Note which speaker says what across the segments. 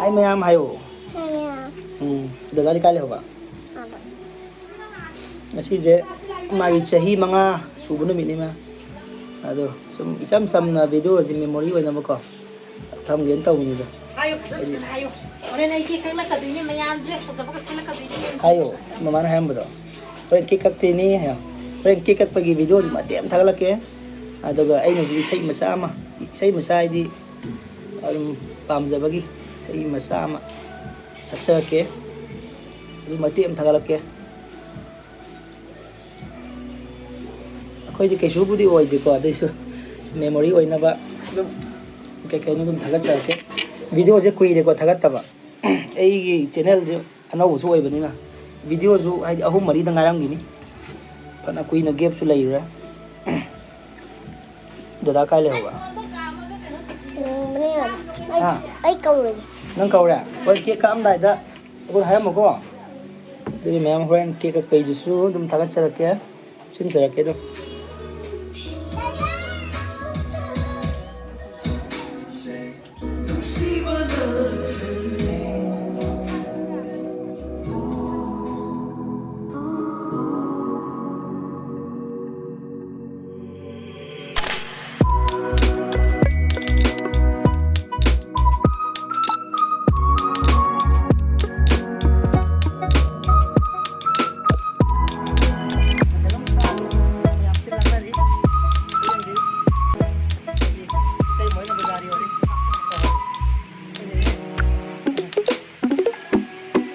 Speaker 1: Hai mayam hayo.
Speaker 2: Hai mayam.
Speaker 1: Dagali kali hoba. Ngasi je magi chahi manga subu no minima. Ado sum isam samna video ji memory oina mako. Tham gen taw ni da.
Speaker 3: Hayo hayo. Ore nei ki kala ka dini mayam dress sa baka sila ka dini.
Speaker 1: Hayo mamana ham bado. Ren ki kat ni hayo. Ren ki kat pagi video ji matem thagalake. Aduga aina ji isai masa ama. Isai masa di pamjabagi isai masa ama. Saksa-ke. Adu matem thagalake. Akhoi ji kaisu budi oide ko adaisu memory oina ba kai kai no dum thagat chake video je kui de ko thagat taba ei gi channel je anau su oi bani na video ju hai ahum mari da ngaram gini pana kui na gap su lai ra dada kai le hoga
Speaker 2: ha ai câu rồi
Speaker 1: nang kau ra oi ke kam dai da ko hayam ko de me am hoen ke ka page su dum thagat chake sin chake do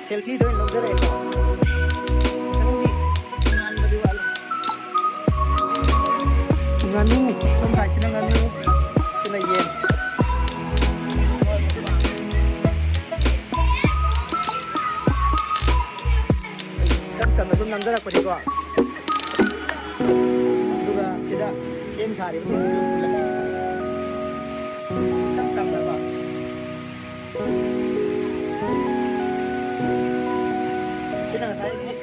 Speaker 1: selfie do log dere ko nganu som sai china nganu china yen cham cham sum nam dara ko di ko duga sida sem sari sem sum lagi cham cham da ba china sai ni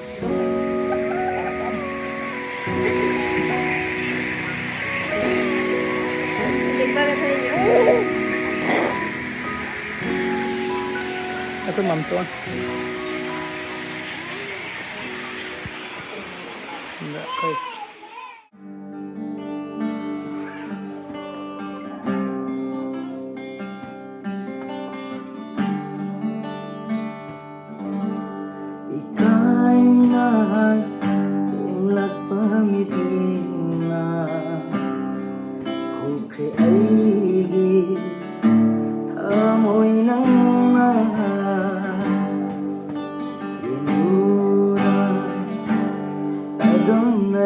Speaker 1: aku mampu enggak kayak ikai na imlat pamitina hukre aigi thamoy nang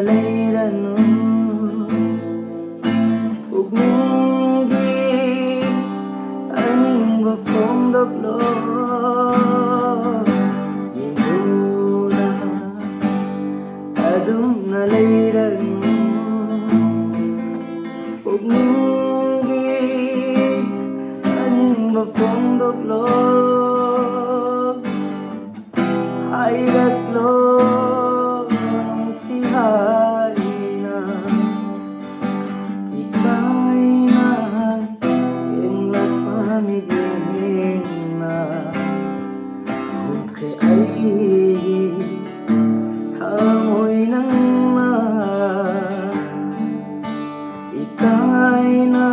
Speaker 1: leiranu ugningi aning ba fondok lo yinuna adum na leiranu ugningi aning ba fondok lo hayrat lo Harina ikai na imlat pamigina hukre ai thamoy nang ma ikai na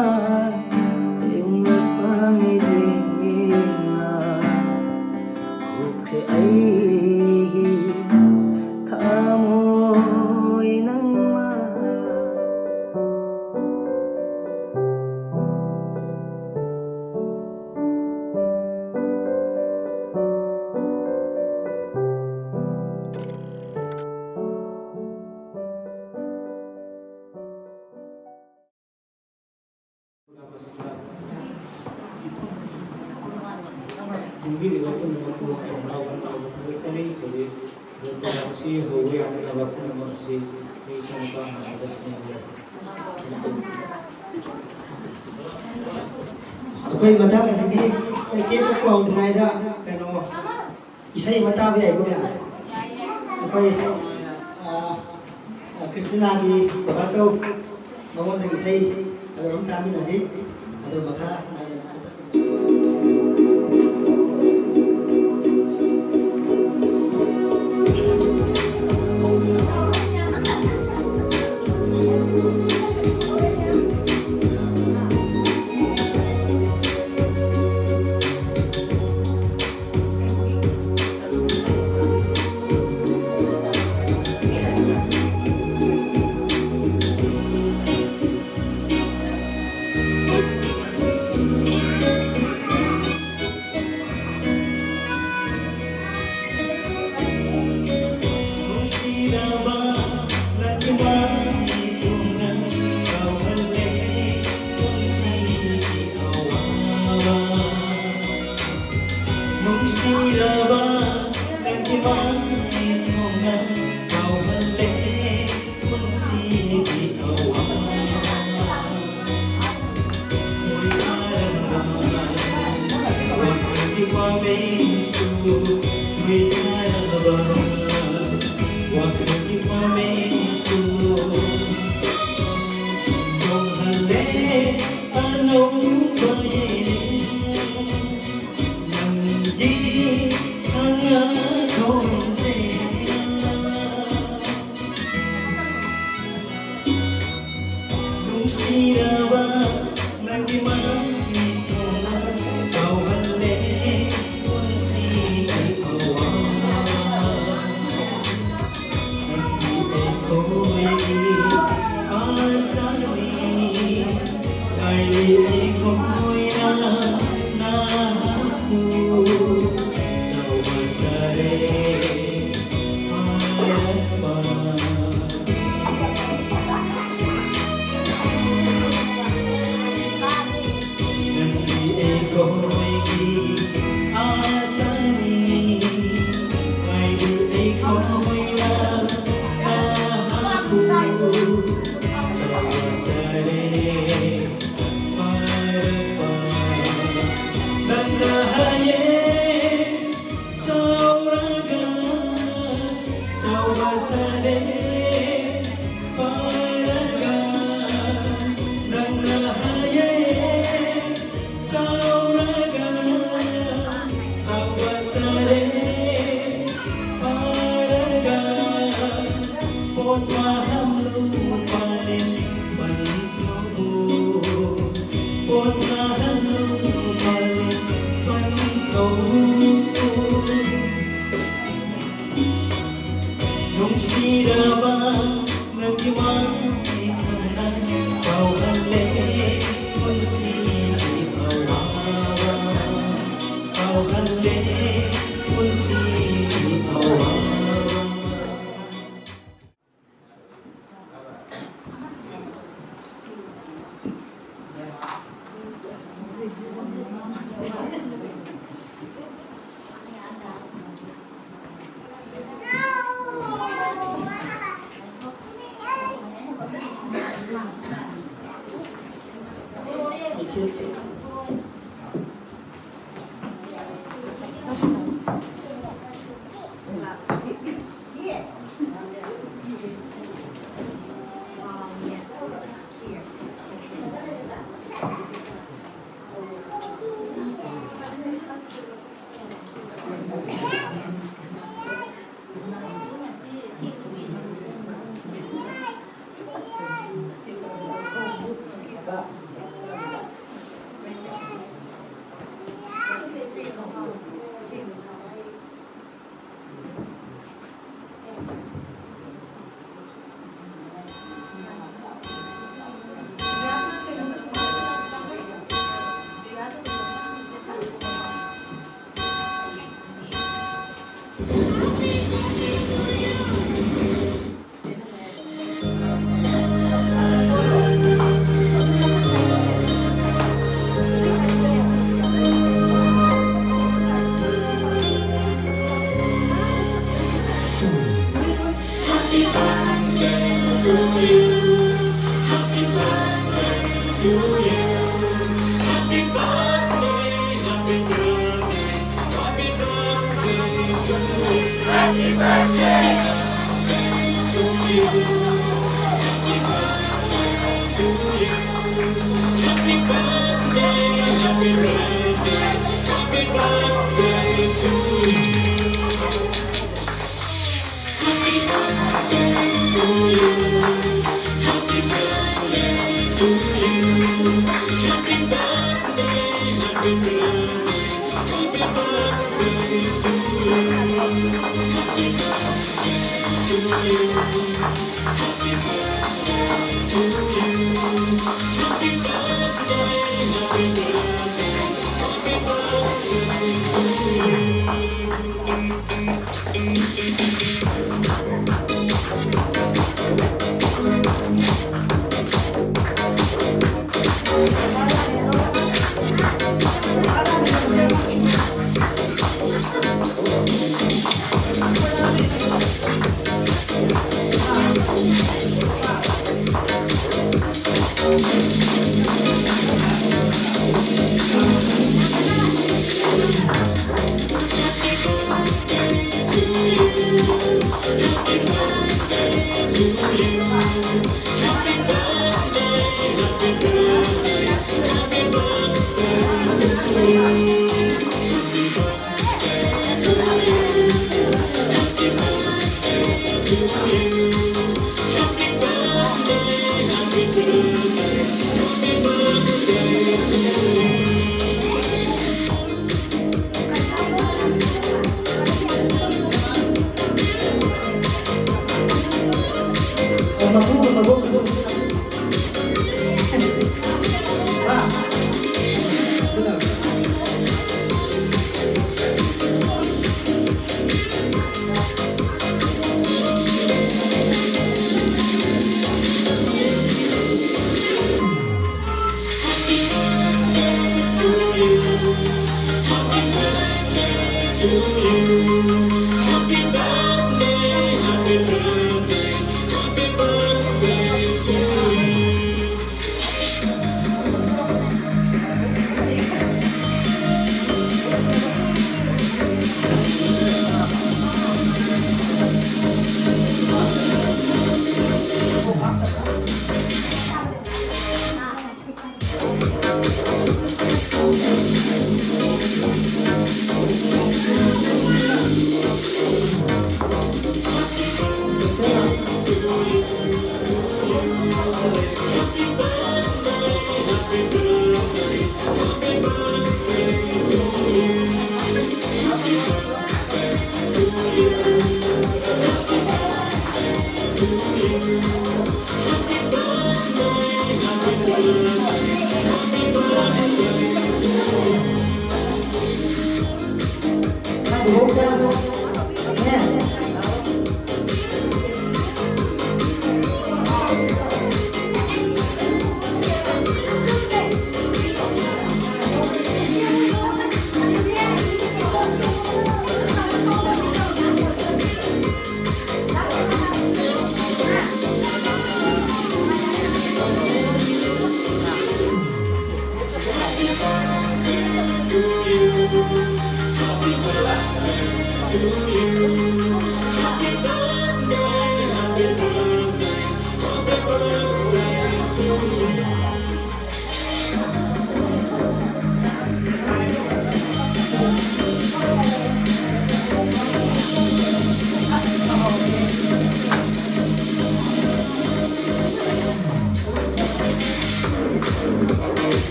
Speaker 1: imlat pamigina hukre ai Hindi ko ito naman po ang mawagan ako. Kasi sabi, doon ako si Huwi, ang nabak ko naman si isang pang-agas niya. Okay, mata ka sige. Ay, kaya ko ang tunay na. Pero, isa yung mata ba ko niya? Okay, Kristina di Bakasaw, mawag nag-isay. Alam tamin na si, ano baka,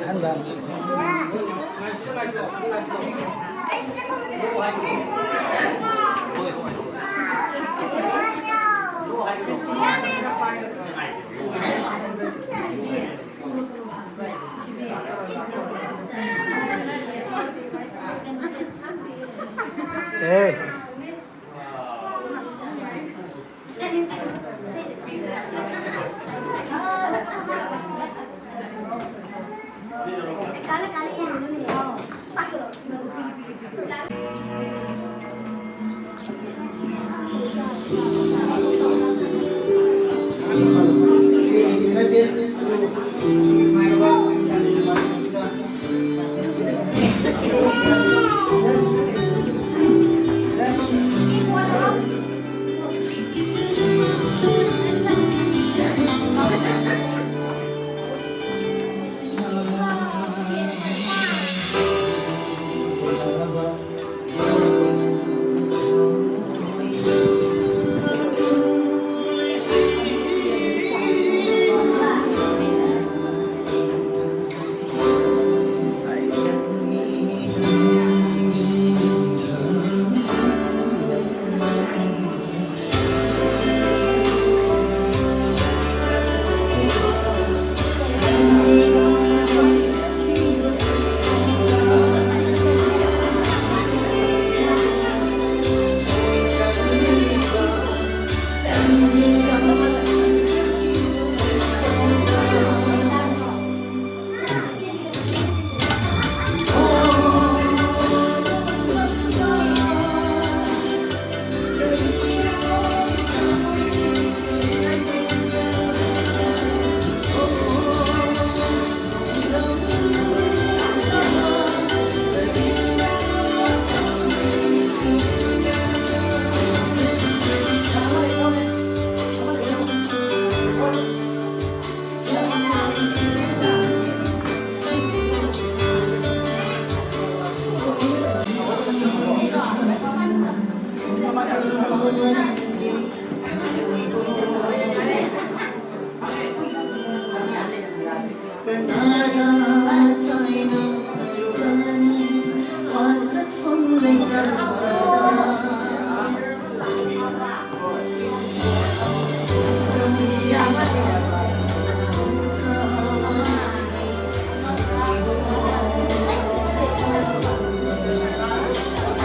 Speaker 1: Hanba. 네.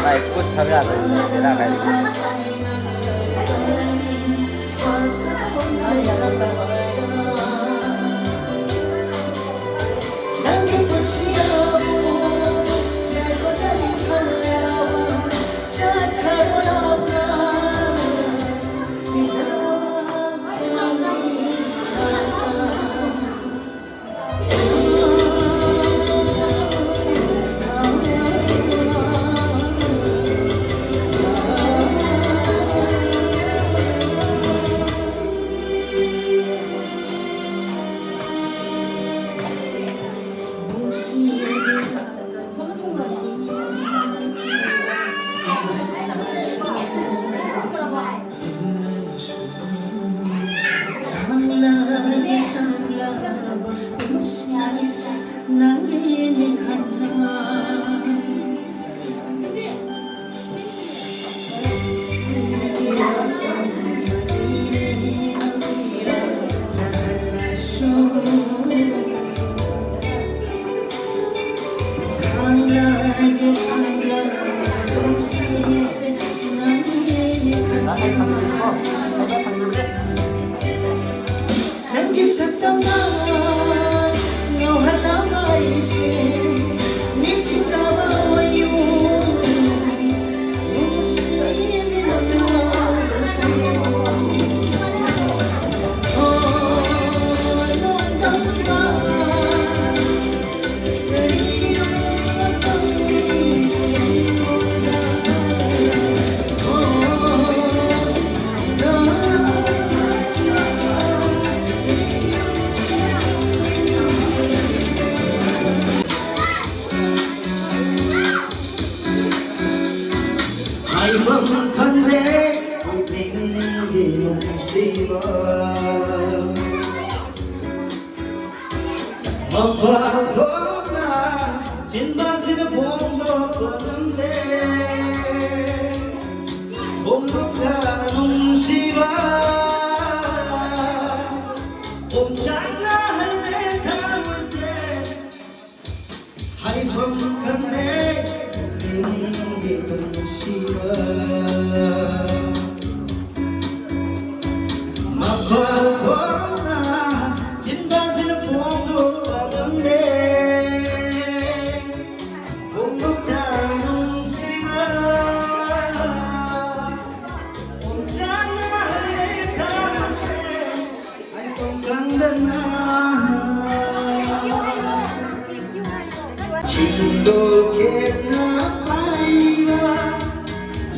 Speaker 4: भाई कुछ हमें आता है तेरा भाई
Speaker 1: 막걸리나 진다지는 봄도 가는데 봄도 가는 시간 혼자 나의 가슴에 알던 간단한 진돗개 나파이와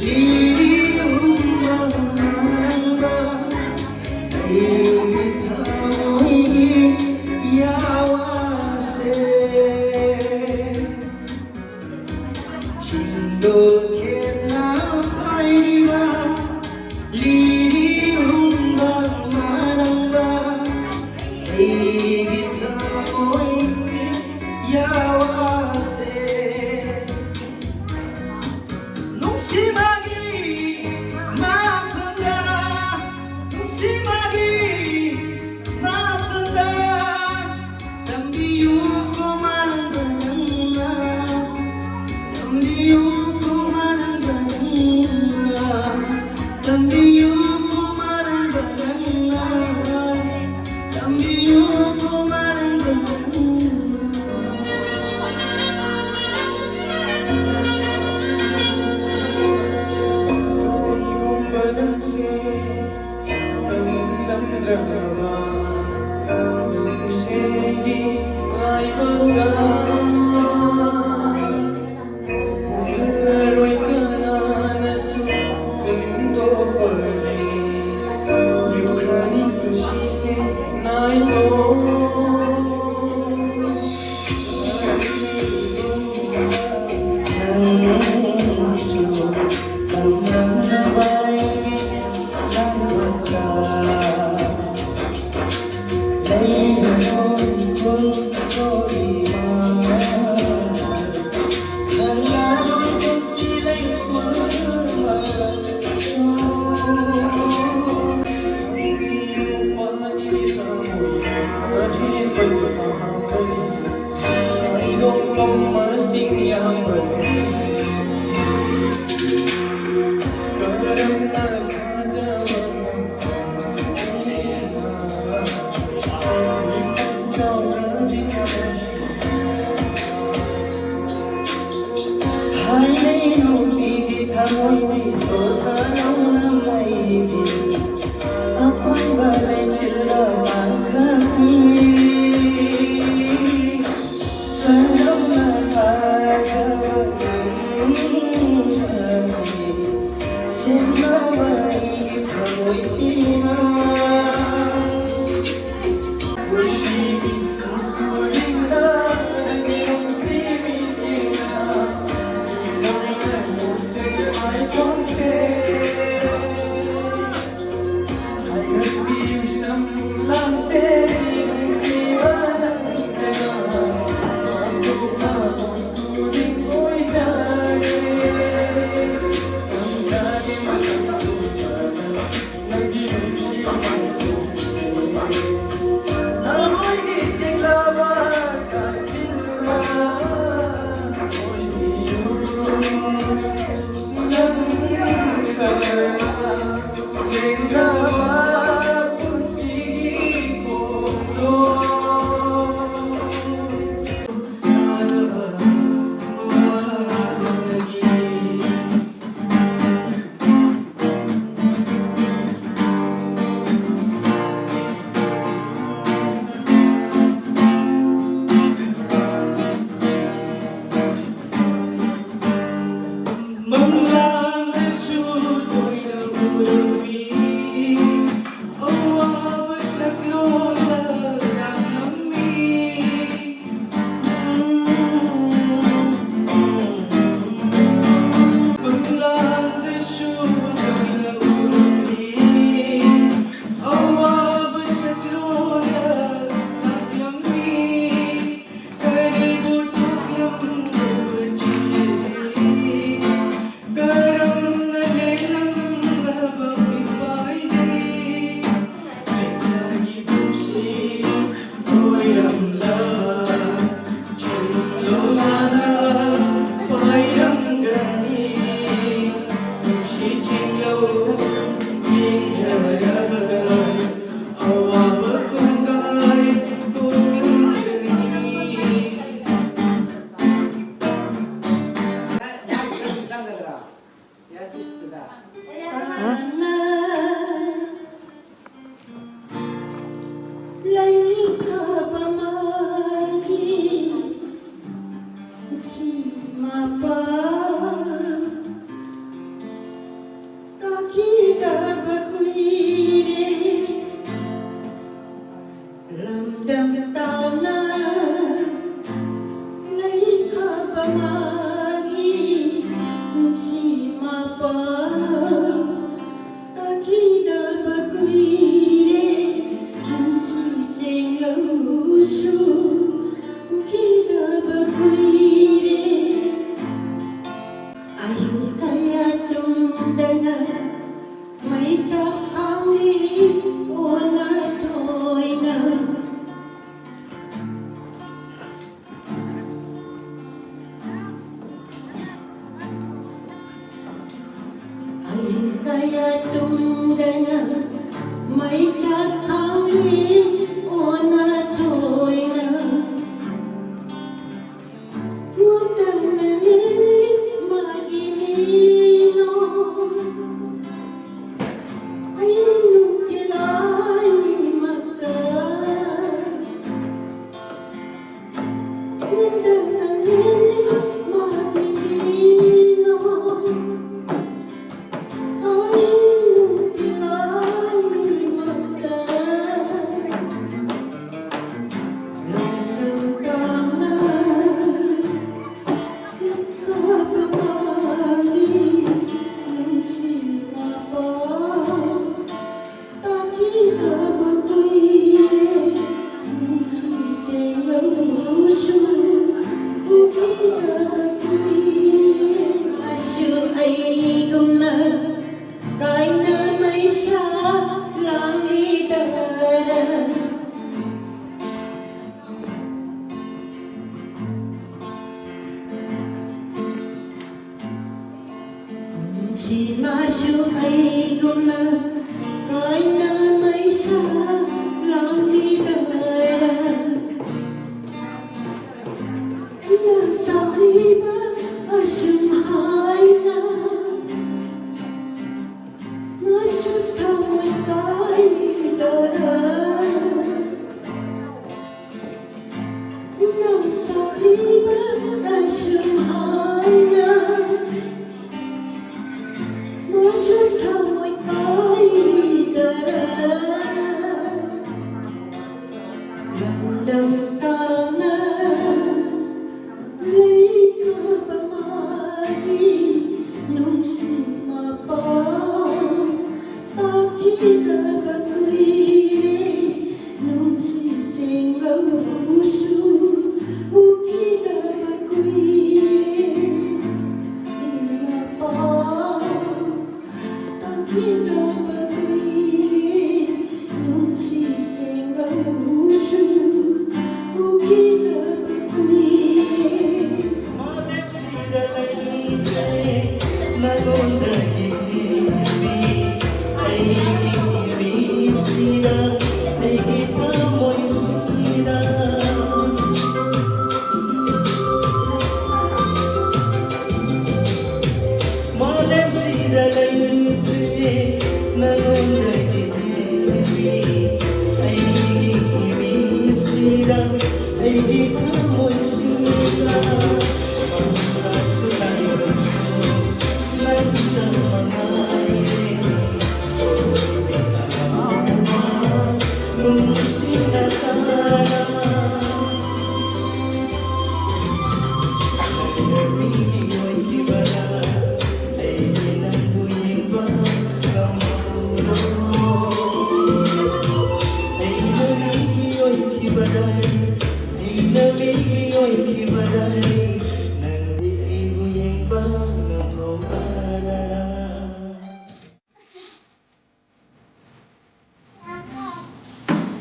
Speaker 1: 리리움 만난다 이기타오이기 야와세 진돗개 나파이와 리리움 만난다 이기타오이기 야와세 녹심하기 나쁜다 녹심하기 나쁜다 담비우고 마는 거였나 담비우고 마는 거였나 담비우고 마는 거였나 담비우고 마는 거였나 I don't know my sing young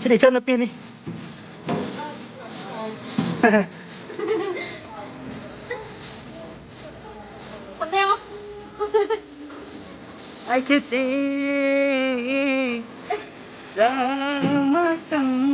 Speaker 1: Sini chân nó pin đi.
Speaker 3: Còn đeo không?
Speaker 1: I can see Ramadan.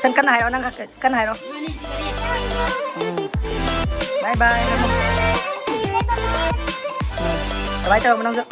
Speaker 1: Sen kan hai orang kan hai ro. Bye bye. Bye bye cho menang.